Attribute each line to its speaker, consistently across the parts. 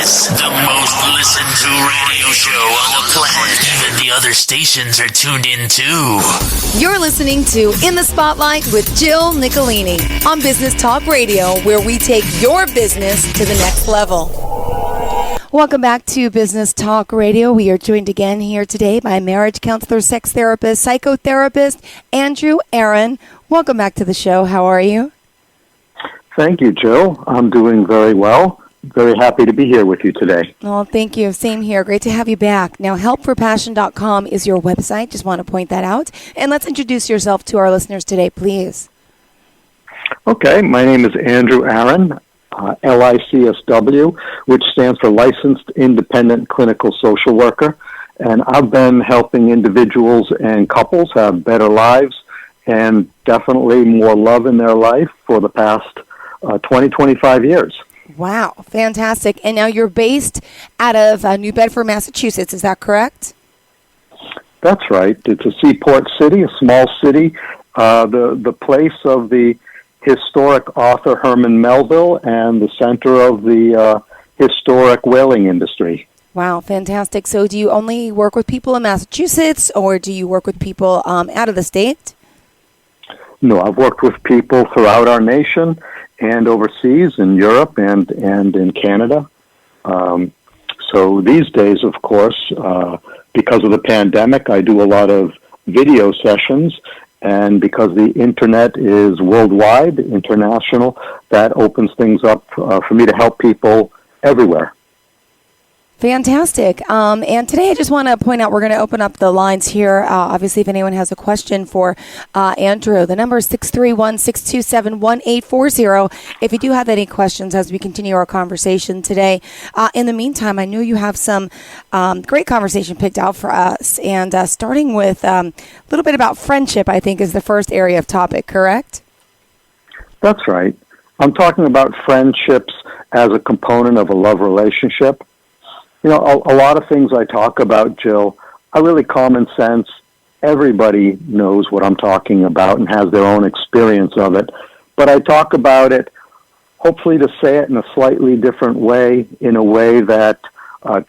Speaker 1: Yes, the most listened to radio show on the planet. Even the other stations are tuned in too.
Speaker 2: You're listening to In the Spotlight with Jill Nicolini on Business Talk Radio, where we take your business to the next level. Welcome back to Business Talk Radio. We are joined again here today by marriage counselor, sex therapist, psychotherapist, Andrew Aaron. Welcome back to the show. How are you?
Speaker 3: Thank you, Jill. I'm doing very well. Very happy to be here with you today.
Speaker 2: Oh, thank you. Same here. Great to have you back. Now, helpforpassion.com is your website. Just want to point that out. And let's introduce yourself to our listeners today, please.
Speaker 3: Okay. My name is Andrew Aaron, LICSW, which stands for Licensed Independent Clinical Social Worker. And I've been helping individuals and couples have better lives and definitely more love in their life for the past 25 years.
Speaker 2: Wow, fantastic. And now you're based out of New Bedford, Massachusetts. Is that correct?
Speaker 3: That's right. It's a seaport city, a small city, the place of the historic author Herman Melville and the center of the historic whaling industry.
Speaker 2: Wow, fantastic. So do you only work with people in Massachusetts, or do you work with people out of the state?
Speaker 3: No, I've worked with people throughout our nation and overseas in Europe and in Canada. So these days, of course, because of the pandemic, I do a lot of video sessions, and because the internet is worldwide, international, that opens things up for me to help people everywhere.
Speaker 2: Fantastic. And today I just want to point out we're going to open up the lines here. Obviously, if anyone has a question for Andrew, the number is 631-627-1840. If you do have any questions as we continue our conversation today. In the meantime, I know you have some great conversation picked out for us. And starting with a little bit about friendship, I think, is the first area of topic, correct?
Speaker 3: That's right. I'm talking about friendships as a component of a love relationship. You know, a lot of things I talk about, Jill, are really common sense. Everybody knows what I'm talking about and has their own experience of it. But I talk about it, hopefully to say it in a slightly different way, in a way that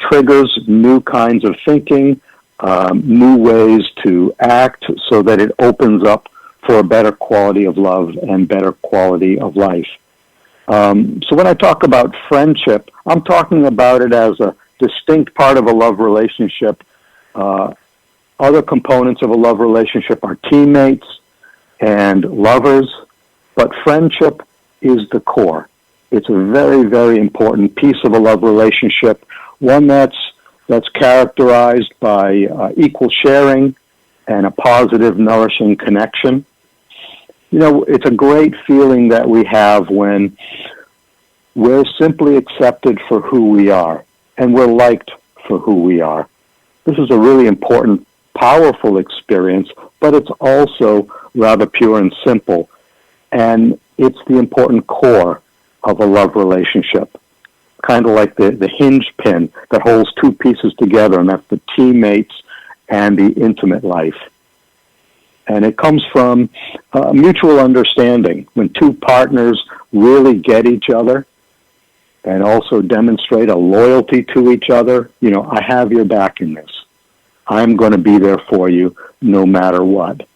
Speaker 3: triggers new kinds of thinking, new ways to act, so that it opens up for a better quality of love and better quality of life. So when I talk about friendship, I'm talking about it as a distinct part of a love relationship. Other components of a love relationship are teammates and lovers, but friendship is the core. It's a very, very important piece of a love relationship, one that's characterized by equal sharing and a positive, nourishing connection. You know, it's a great feeling that we have when we're simply accepted for who we are, and we're liked for who we are. This is a really important, powerful experience, but it's also rather pure and simple. And it's the important core of a love relationship, kind of like the hinge pin that holds two pieces together, and that's the teammates and the intimate life. And it comes from mutual understanding. When two partners really get each other, and also demonstrate a loyalty to each other. You know, I have your back in this. I'm going to be there for you no matter what.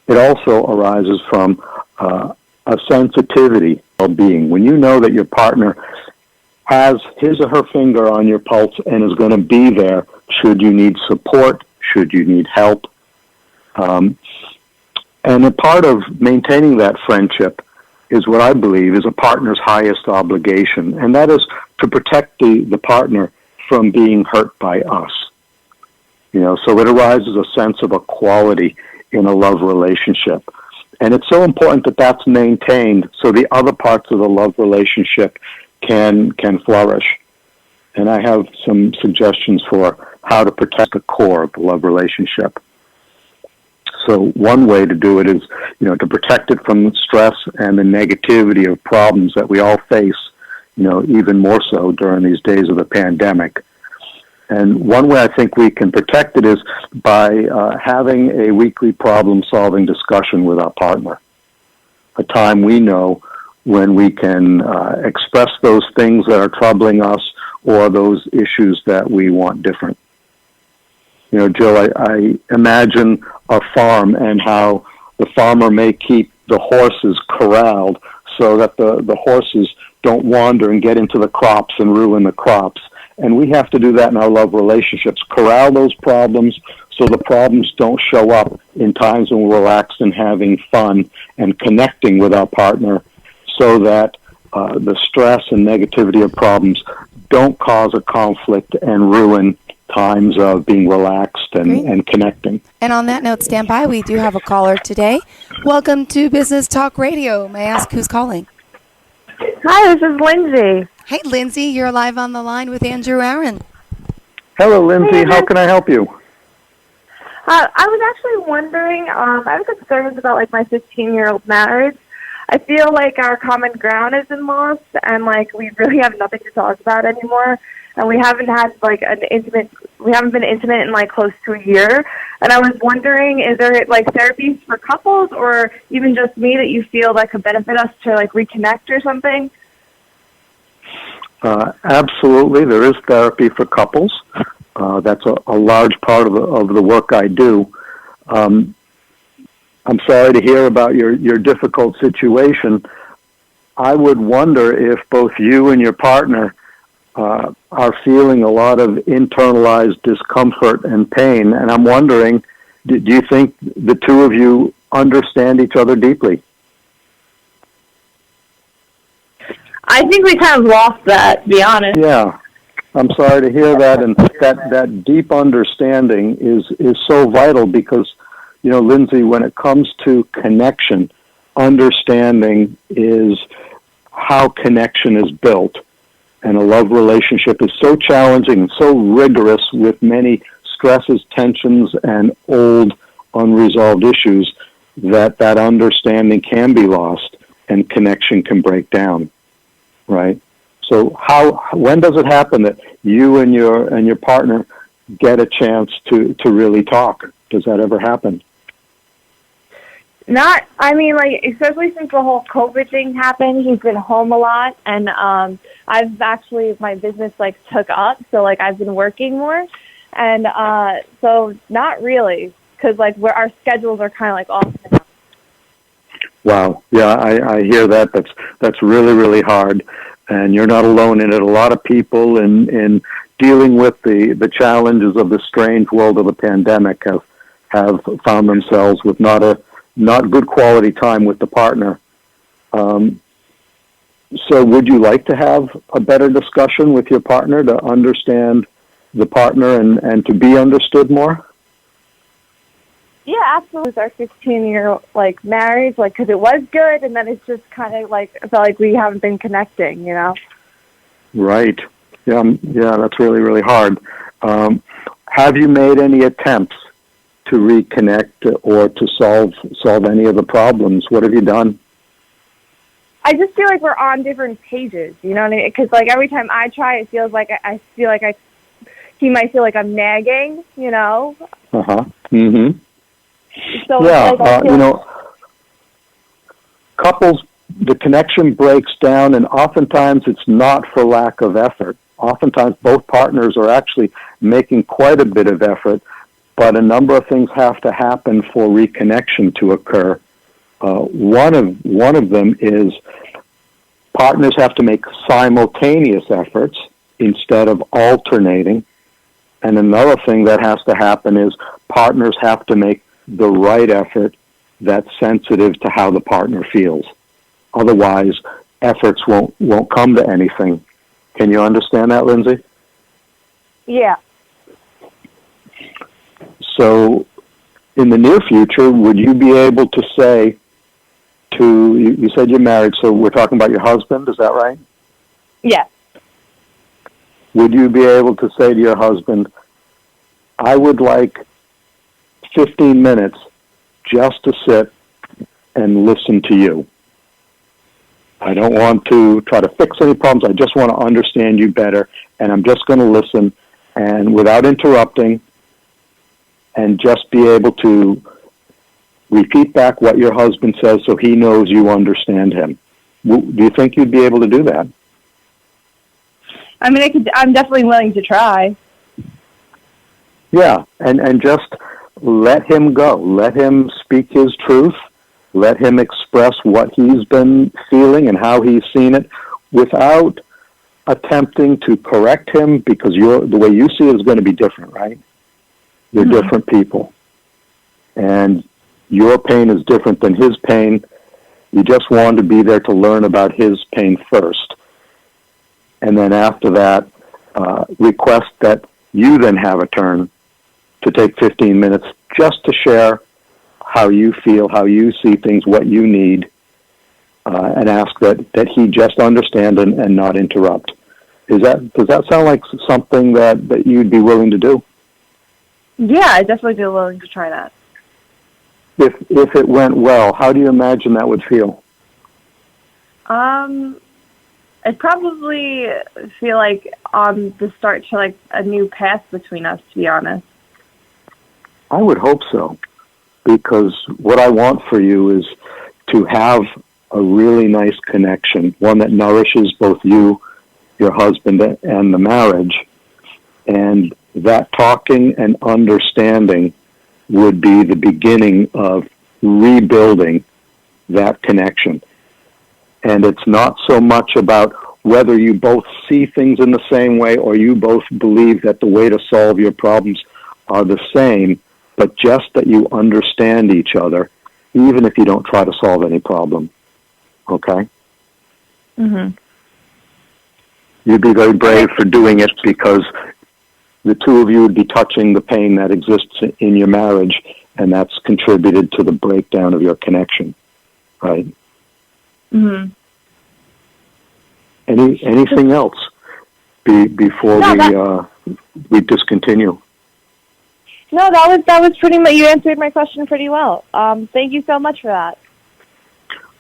Speaker 3: It also arises from a sensitivity of being. When you know that your partner has his or her finger on your pulse and is going to be there should you need support, should you need help. And a part of maintaining that friendship is what I believe is a partner's highest obligation, and that is to protect the partner from being hurt by us. You know, so it arises a sense of equality in a love relationship. And it's so important that that's maintained so the other parts of the love relationship can flourish. And I have some suggestions for how to protect the core of the love relationship. So one way to do it is, you know, to protect it from the stress and the negativity of problems that we all face, you know, even more so during these days of the pandemic. And one way I think we can protect it is by having a weekly problem-solving discussion with our partner, a time we know when we can express those things that are troubling us, or those issues that we want different. You know, Jill, I imagine a farm and how the farmer may keep the horses corralled so that the horses don't wander and get into the crops and ruin the crops. And we have to do that in our love relationships. Corral those problems so the problems don't show up in times when we're relaxed and having fun and connecting with our partner, so that the stress and negativity of problems don't cause a conflict and ruin times of being relaxed and connecting.
Speaker 2: And on that note, stand by. We do have a caller today. Welcome to Business Talk Radio. May I ask who's calling?
Speaker 4: Hi, this is Lindsay.
Speaker 2: Hey, Lindsay, you're live on the line with Andrew Aaron.
Speaker 3: Hello, Lindsay. How can I help you?
Speaker 4: I was actually wondering, I have concerns about, like, my 15-year-old marriage. I feel like our common ground has been lost, and, like, we really have nothing to talk about anymore. And we haven't had, like, we haven't been intimate in, like, close to a year. And I was wondering, is there, like, therapies for couples or even just me that you feel that could benefit us to, like, reconnect or something?
Speaker 3: Absolutely. There is therapy for couples. That's a large part of the work I do. I'm sorry to hear about your difficult situation. I would wonder if both you and your partner are feeling a lot of internalized discomfort and pain. And I'm wondering, do you think the two of you understand each other deeply?
Speaker 4: I think we kind of lost that, to be honest.
Speaker 3: Yeah. I'm sorry to hear that, and that deep understanding is so vital because, you know, Lindsay, when it comes to connection, understanding is how connection is built. And a love relationship is so challenging and so rigorous with many stresses, tensions, and old unresolved issues that understanding can be lost and connection can break down, right? So when does it happen that you and your partner get a chance to really talk? Does that ever happen?
Speaker 4: Especially since the whole COVID thing happened, he's been home a lot, and I've actually, my business, like, took up, so, like, I've been working more, and so not really, because, like, our schedules are kind of, like, off and on.
Speaker 3: Wow. Yeah, I hear that. That's really, really hard. And you're not alone in it. A lot of people in dealing with the challenges of the strange world of the pandemic have found themselves with not good quality time with the partner. So would you like to have a better discussion with your partner to understand the partner and to be understood more?
Speaker 4: Yeah, absolutely. It's our 15-year, like, marriage, like, because it was good, and then it's just kind of, like, I felt like we haven't been connecting, you know?
Speaker 3: Right. Yeah, that's really, really hard. Have you made any attempts to reconnect or to solve any of the problems? What have you done?
Speaker 4: I just feel like we're on different pages, you know what I mean? Because, like, every time I try, it feels like I feel like he might feel like I'm nagging, you know?
Speaker 3: Uh-huh. Mm-hmm.
Speaker 4: So
Speaker 3: yeah, couples, the connection breaks down, and oftentimes it's not for lack of effort. Oftentimes both partners are actually making quite a bit of effort, but a number of things have to happen for reconnection to occur. One of them is partners have to make simultaneous efforts instead of alternating. And another thing that has to happen is partners have to make the right effort that's sensitive to how the partner feels. Otherwise, efforts won't come to anything. Can you understand that, Lindsay?
Speaker 4: Yeah.
Speaker 3: So, in the near future, would you be able to say you said you're married, so we're talking about your husband, is that right?
Speaker 4: Yes.
Speaker 3: Would you be able to say to your husband, I would like 15 minutes just to sit and listen to you. I don't want to try to fix any problems. I just want to understand you better, and I'm just going to listen and without interrupting and just be able to repeat back what your husband says so he knows you understand him. Do you think you'd be able to do that?
Speaker 4: I mean, I'm definitely willing to try.
Speaker 3: Yeah, and just let him go. Let him speak his truth. Let him express what he's been feeling and how he's seen it without attempting to correct him, because the way you see it is going to be different, right? You're different people. And your pain is different than his pain. You just want to be there to learn about his pain first. And then after that, request that you then have a turn to take 15 minutes just to share how you feel, how you see things, what you need, and ask that he just understand and not interrupt. Does that sound like something that you'd be willing to do?
Speaker 4: Yeah, I'd definitely be willing to try that.
Speaker 3: If it went well, how do you imagine that would feel?
Speaker 4: I'd probably feel like on the start to like a new path between us, to be honest.
Speaker 3: I would hope so, because what I want for you is to have a really nice connection, one that nourishes both you, your husband, and the marriage. And that talking and understanding would be the beginning of rebuilding that connection. And it's not so much about whether you both see things in the same way or you both believe that the way to solve your problems are the same, but just that you understand each other, even if you don't try to solve any problem. Okay?
Speaker 4: Mm-hmm.
Speaker 3: You'd be very brave for doing it, because the two of you would be touching the pain that exists in your marriage, and that's contributed to the breakdown of your connection, right?
Speaker 4: Mm-hmm.
Speaker 3: Anything else before we discontinue?
Speaker 4: No, that was pretty much, you answered my question pretty well. Thank you so much for that.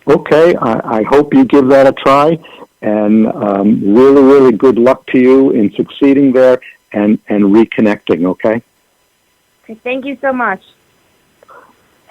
Speaker 3: Okay, I hope you give that a try, and really, really good luck to you in succeeding there and reconnecting, okay?
Speaker 4: Okay, thank you so much.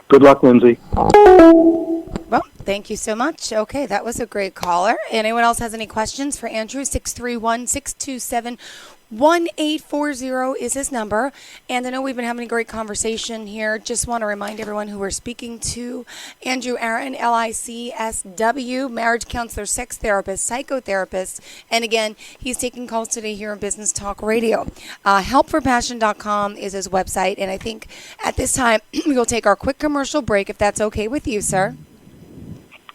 Speaker 3: Good luck, Lindsay.
Speaker 2: Well, thank you so much. Okay, that was a great caller. Anyone else has any questions for Andrew? 631-627-1840 is his number. And I know we've been having a great conversation here. Just want to remind everyone who we're speaking to. Andrew Aaron, LICSW, marriage counselor, sex therapist, psychotherapist. And again, he's taking calls today here on Business Talk Radio. Helpforpassion.com is his website. And I think at this time, we'll take our quick commercial break, if that's okay with you, sir.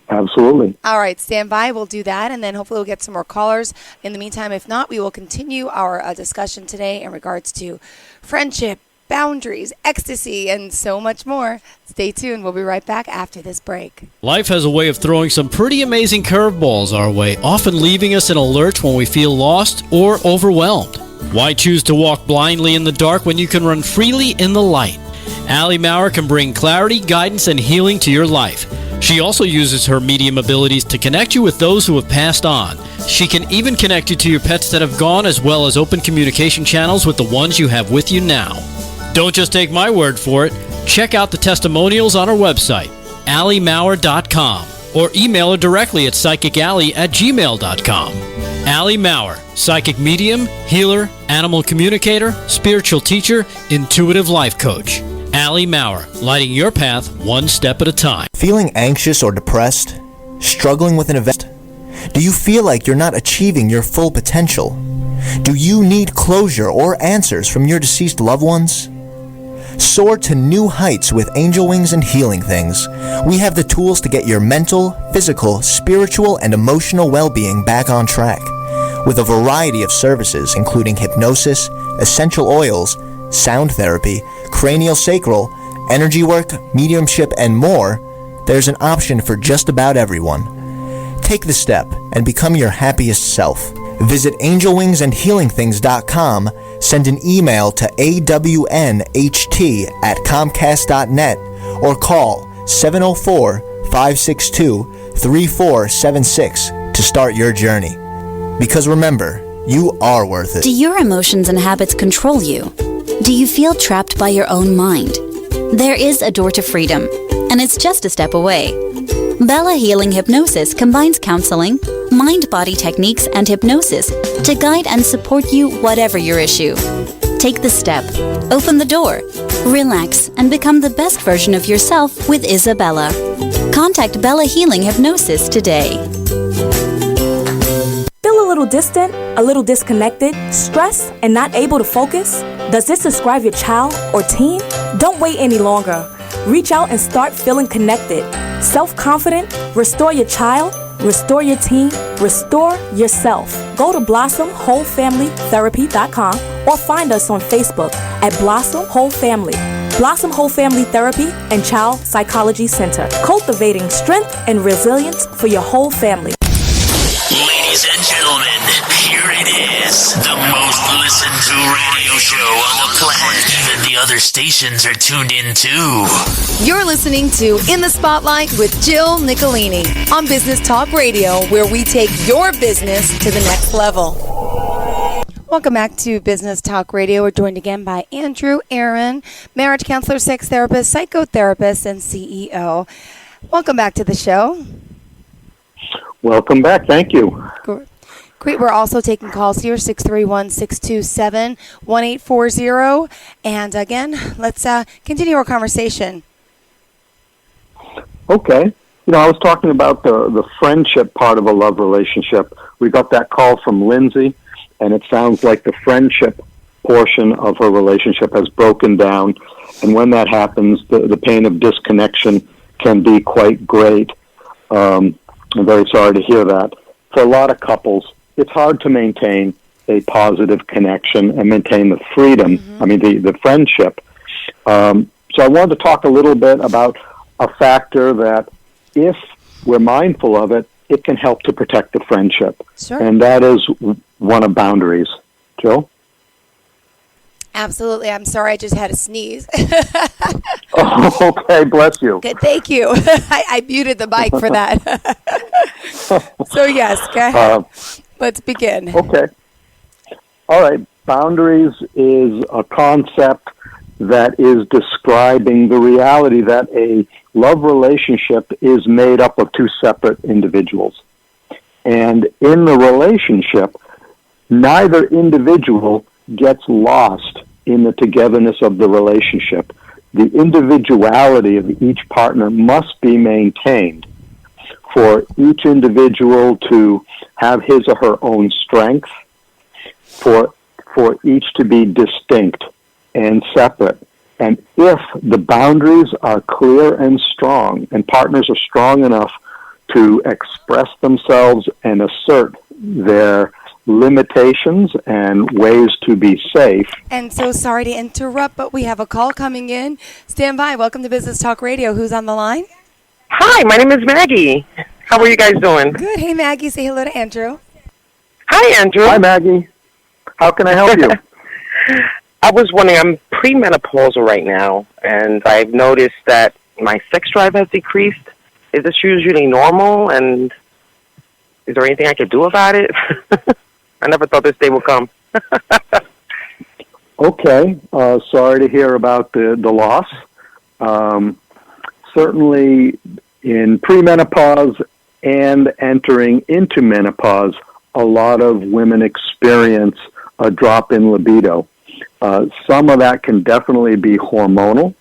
Speaker 3: Absolutely.
Speaker 2: All right, stand by. We'll do that, and then hopefully we'll get some more callers. In the meantime, if not, we will continue our discussion today in regards to friendship, boundaries, ecstasy, and so much more. Stay tuned. We'll be right back after this break.
Speaker 5: Life has a way of throwing some pretty amazing curveballs our way, often leaving us in a lurch when we feel lost or overwhelmed. Why choose to walk blindly in the dark when you can run freely in the light? Allie Maurer can bring clarity, guidance, and healing to your life. She also uses her medium abilities to connect you with those who have passed on. She can even connect you to your pets that have gone, as well as open communication channels with the ones you have with you now. Don't just take my word for it. Check out the testimonials on our website, AllieMaurer.com, or email her directly at psychically@gmail.com. Allie Maurer, psychic medium, healer, animal communicator, spiritual teacher, intuitive life coach. Allie Maurer, lighting your path one step at a time.
Speaker 6: Feeling anxious or depressed? Struggling with an event? Do you feel like you're not achieving your full potential? Do you need closure or answers from your deceased loved ones? Soar to new heights with Angel Wings and Healing Things. We have the tools to get your mental, physical, spiritual, and emotional well-being back on track. With a variety of services including hypnosis, essential oils, sound therapy, craniosacral, energy work, mediumship, and more, there's an option for just about everyone. Take the step and become your happiest self. Visit angelwingsandhealingthings.com, send an email to awnht@comcast.net, or call 704-562-3476 to start your journey. Because remember, you are worth it.
Speaker 7: Do your emotions and habits control you? Do you feel trapped by your own mind? There is a door to freedom, and it's just a step away. Bella Healing Hypnosis combines counseling, mind-body techniques, and hypnosis to guide and support you whatever your issue. Take the step, open the door, relax, and become the best version of yourself with Isabella. Contact Bella Healing Hypnosis today.
Speaker 8: Feel a little distant, a little disconnected, stressed, and not able to focus? Does this describe your child or teen? Don't wait any longer. Reach out and start feeling connected. Self-confident, restore your child, restore your teen, restore yourself. Go to BlossomWholeFamilyTherapy.com or find us on Facebook at Blossom Whole Family. Blossom Whole Family Therapy and Child Psychology Center. Cultivating strength and resilience for your whole family.
Speaker 1: Ladies and gentlemen, here it is. The most listened to radio show on the planet. Even the other stations are tuned in too.
Speaker 2: You're listening to In the Spotlight with Jill Nicolini on Business Talk Radio, where we take your business to the next level. Welcome back to Business Talk Radio. We're joined again by Andrew Aaron, marriage counselor, sex therapist, psychotherapist, and CEO. Welcome back to the show.
Speaker 3: Welcome back. Thank you.
Speaker 2: Great. We're also taking calls here, 631-627-1840. And again, let's continue our conversation.
Speaker 3: Okay. I was talking about the friendship part of a love relationship. We got that call from Lindsay, and it sounds like the friendship portion of her relationship has broken down. And when that happens, the pain of disconnection can be quite great. I'm very sorry to hear that. For a lot of couples, it's hard to maintain a positive connection and maintain the freedom, the friendship. So I wanted to talk a little bit about a factor that, if we're mindful of it, it can help to protect the friendship.
Speaker 2: Sure.
Speaker 3: And that is one of boundaries. Jill?
Speaker 2: Absolutely. I'm sorry, I just had a sneeze.
Speaker 3: Oh, okay, bless you.
Speaker 2: Good, thank you. I muted the mic for that. So yes, go ahead. Let's begin.
Speaker 3: Okay. All right. Boundaries is a concept that is describing the reality that a love relationship is made up of two separate individuals. And in the relationship, neither individual gets lost in the togetherness of the relationship. The individuality of each partner must be maintained for each individual to have his or her own strength, for each to be distinct and separate. And if the boundaries are clear and strong, and partners are strong enough to express themselves and assert their limitations and ways to be safe.
Speaker 2: And so sorry to interrupt, but we have a call coming in. Stand by. Welcome to Business Talk Radio. Who's on the line?
Speaker 9: Hi, my name is Maggie. How are you guys doing?
Speaker 2: Good. Hey, Maggie. Say hello to Andrew.
Speaker 9: Hi, Andrew.
Speaker 3: Hi, Maggie. How can I help you?
Speaker 9: I was wondering, I'm premenopausal right now, and I've noticed that my sex drive has decreased. Is this usually normal, and is there anything I could do about it? I never thought this day would come.
Speaker 3: Okay. Sorry to hear about the loss. Certainly in premenopause and entering into menopause, a lot of women experience a drop in libido. Some of that can definitely be hormonal,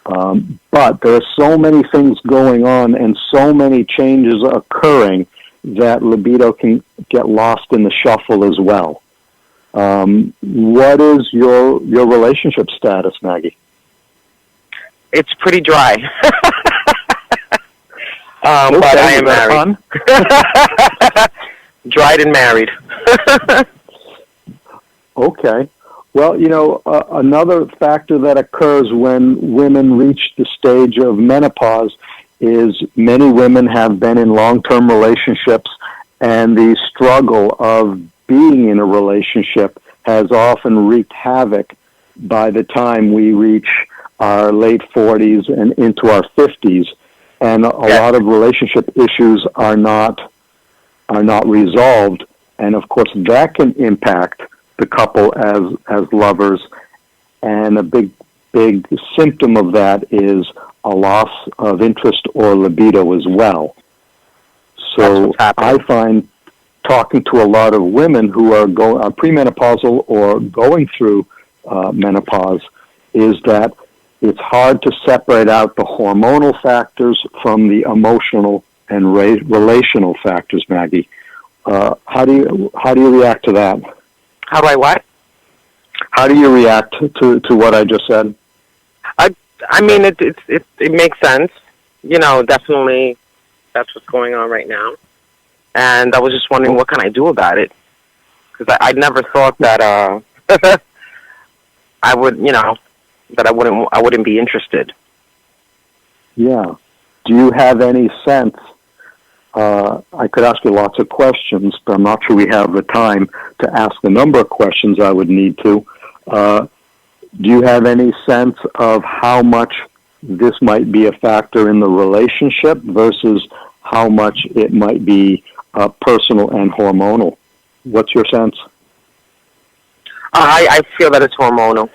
Speaker 3: but there are so many things going on and so many changes occurring that libido can get lost in the shuffle as well. What is your relationship status, Maggie?
Speaker 9: It's pretty dry.
Speaker 3: Okay,
Speaker 9: but I am married. Dried and married.
Speaker 3: Okay. Well, another factor that occurs when women reach the stage of menopause is many women have been in long-term relationships, and the struggle of being in a relationship has often wreaked havoc by the time we reach our late 40s and into our 50s, and a lot of relationship issues are not resolved, and of course that can impact the couple as lovers, and a big symptom of that is a loss of interest or libido as well. So I find talking to a lot of women who are premenopausal or going through menopause is that it's hard to separate out the hormonal factors from the emotional and relational factors, Maggie. How do you react to that?
Speaker 9: How do I what?
Speaker 3: How do you react to what I just said?
Speaker 9: I mean, it makes sense. You know, definitely that's what's going on right now. And I was just wondering, what can I do about it? Because I never thought that I would, you know, that I wouldn't be interested.
Speaker 3: Yeah. Do you have any sense? I could ask you lots of questions, but I'm not sure we have the time to ask the number of questions I would need to. Do you have any sense of how much this might be a factor in the relationship versus how much it might be personal and hormonal? What's your sense?
Speaker 9: I feel that it's hormonal.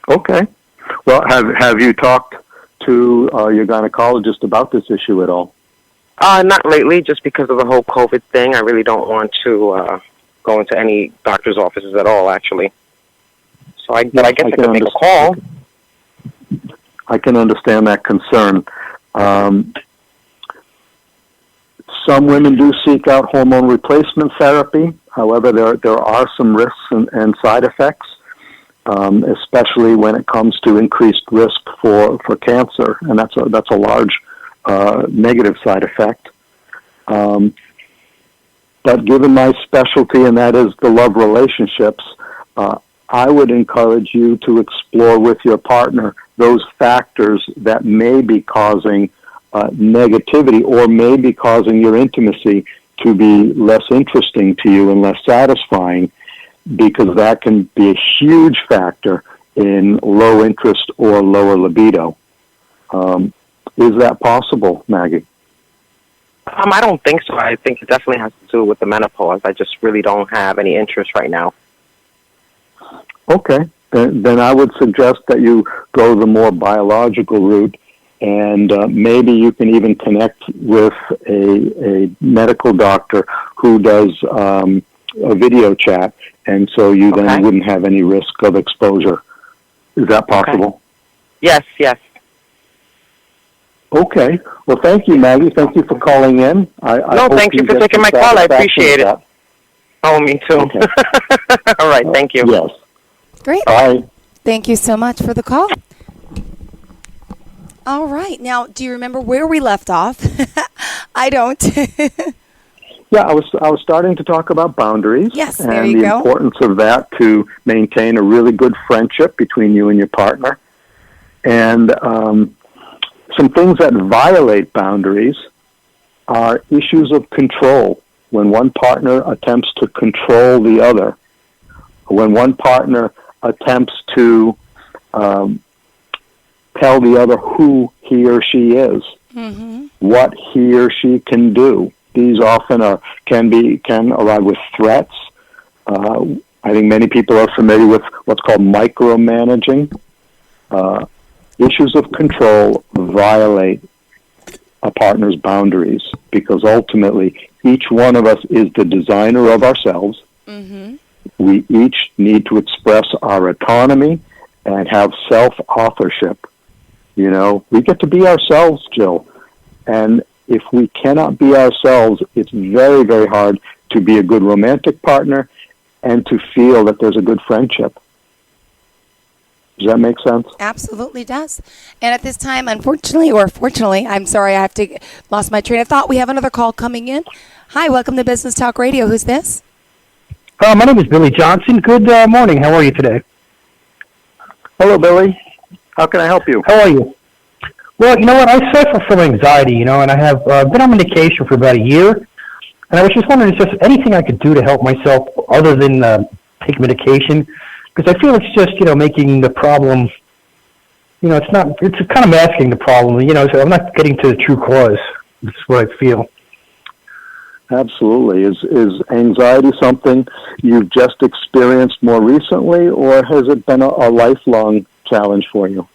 Speaker 3: Okay. Well, have you talked to your gynecologist about this issue at all?
Speaker 9: Not lately, just because of the whole COVID thing. I really don't want to go into any doctor's offices at all, actually. So I guess I could make a call.
Speaker 3: I can understand that concern. Some women do seek out hormone replacement therapy. However, there are some risks and side effects, especially when it comes to increased risk for cancer, and that's a large negative side effect. But given my specialty, and that is the love relationships, I would encourage you to explore with your partner those factors that may be causing negativity or may be causing your intimacy to be less interesting to you and less satisfying, because that can be a huge factor in low interest or lower libido. Is that possible, Maggie?
Speaker 9: I don't think so. I think it definitely has to do with the menopause. I just really don't have any interest right now.
Speaker 3: Okay. Then I would suggest that you go the more biological route, and maybe you can even connect with a medical doctor who does a video chat, and so you then wouldn't have any risk of exposure. Is that possible?
Speaker 9: Okay. Yes.
Speaker 3: Okay. Well, thank you, Maggie. Thank you for calling in.
Speaker 9: Thank you for taking my call. I appreciate it. Oh, me too.
Speaker 3: Okay.
Speaker 9: All right. Thank you.
Speaker 3: Yes.
Speaker 2: Great.
Speaker 3: Bye.
Speaker 2: Thank you so much for the call. All right. Now, do you remember where we left off? I don't.
Speaker 3: Yeah, I was starting to talk about boundaries.
Speaker 2: Yes,
Speaker 3: and
Speaker 2: there you
Speaker 3: the
Speaker 2: go.
Speaker 3: importance of that to maintain a really good friendship between you and your partner. And some things that violate boundaries are issues of control. When one partner attempts to control the other, when one partner attempts to tell the other who he or she is, what he or she can do. These often can arrive with threats. I think many people are familiar with what's called micromanaging. Issues of control violate a partner's boundaries because ultimately each one of us is the designer of ourselves. We each need to express our autonomy and have self-authorship. You know, we get to be ourselves, Jill. And if we cannot be ourselves, it's very, very hard to be a good romantic partner and to feel that there's a good friendship. Does that make sense?
Speaker 2: Absolutely does. And at this time, unfortunately or fortunately, I'm sorry, I have to lost my train of thought. We have another call coming in. Hi, welcome to Business Talk Radio. Who's this?
Speaker 10: My name is Billy Johnson. Good morning. How are you today?
Speaker 3: Hello, Billy. How can I help you?
Speaker 10: How are you? Well, you know what? I suffer from anxiety, and I have been on medication for about a year. And I was just wondering if there's anything I could do to help myself other than take medication. Because I feel it's just, making the problem, it's kind of masking the problem, so I'm not getting to the true cause. That's what I feel.
Speaker 3: Absolutely. Is anxiety something you've just experienced more recently, or has it been a lifelong challenge for you?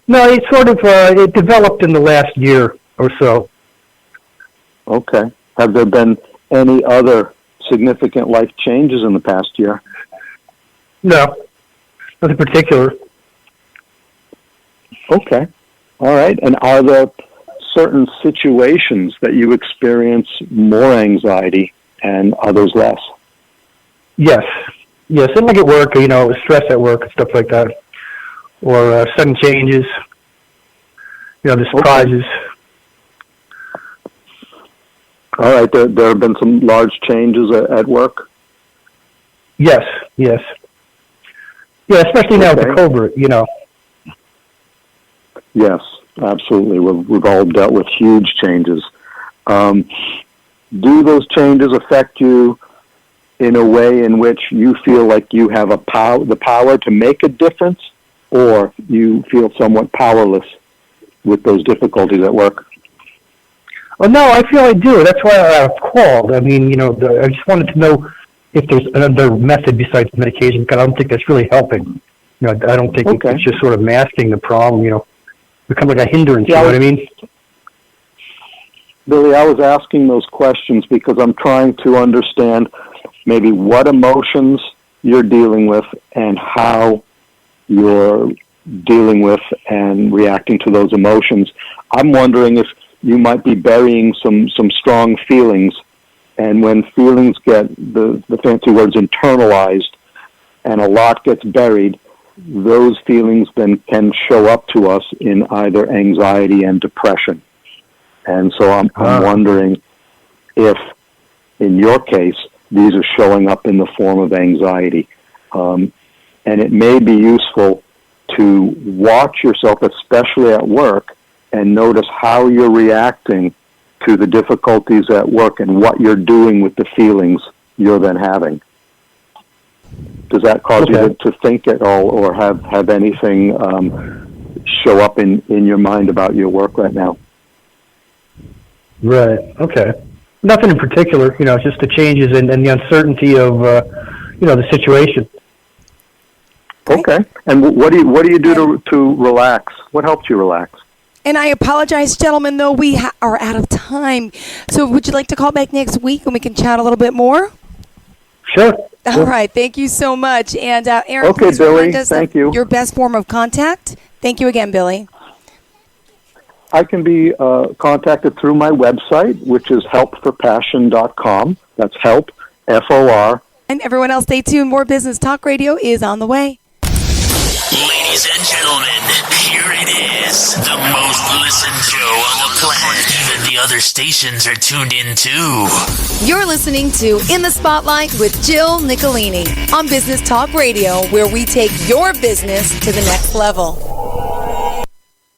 Speaker 10: No, it sort of it developed in the last year or so.
Speaker 3: Okay. Have there been any other significant life changes in the past year?
Speaker 10: No, nothing particular.
Speaker 3: Okay. All right. And are there certain situations that you experience more anxiety and others less?
Speaker 10: Yes, and like at work, stress at work and stuff like that, or sudden changes, the surprises.
Speaker 3: All right, there have been some large changes at work?
Speaker 10: Yes. Yeah, especially now with the COVID,
Speaker 3: Yes, absolutely. We've all dealt with huge changes. Do those changes affect you in a way in which you feel like you have the power to make a difference, or you feel somewhat powerless with those difficulties at work?
Speaker 10: Oh, no, I feel I do. That's why I called. I mean, I just wanted to know if there's another method besides medication, because I don't think that's really helping. I don't think it's just sort of masking the problem, become like a hindrance, you know what I mean?
Speaker 3: Billy, I was asking those questions because I'm trying to understand maybe what emotions you're dealing with and how you're dealing with and reacting to those emotions. I'm wondering if you might be burying some strong feelings, and when feelings get, the fancy words, internalized, and a lot gets buried, those feelings then can show up to us in either anxiety and depression. And so I'm wondering if, in your case, these are showing up in the form of anxiety. And it may be useful to watch yourself, especially at work, and notice how you're reacting to the difficulties at work and what you're doing with the feelings you're then having. Does that cause you to think at all, or have anything show up in your mind about your work right now?
Speaker 10: Right. Okay. Nothing in particular. Just the changes and the uncertainty of the situation.
Speaker 3: Okay. And what do you do to relax? What helps you relax?
Speaker 2: And I apologize, gentlemen, though we are out of time. So would you like to call back next week and we can chat a little bit more?
Speaker 10: Sure.
Speaker 2: All right. Thank you so much. And Aaron,
Speaker 3: okay,
Speaker 2: please
Speaker 3: Billy,
Speaker 2: remind us
Speaker 3: thank you.
Speaker 2: Your best form of contact. Thank you again, Billy.
Speaker 3: I can be contacted through my website, which is helpforpassion.com. That's help, F-O-R.
Speaker 2: And everyone else, stay tuned. More Business Talk Radio is on the way.
Speaker 1: Ladies and gentlemen, here it is. The most listened show on the planet. Even the other stations are tuned in too.
Speaker 2: You're listening to In the Spotlight with Jill Nicolini on Business Talk Radio, where we take your business to the next level.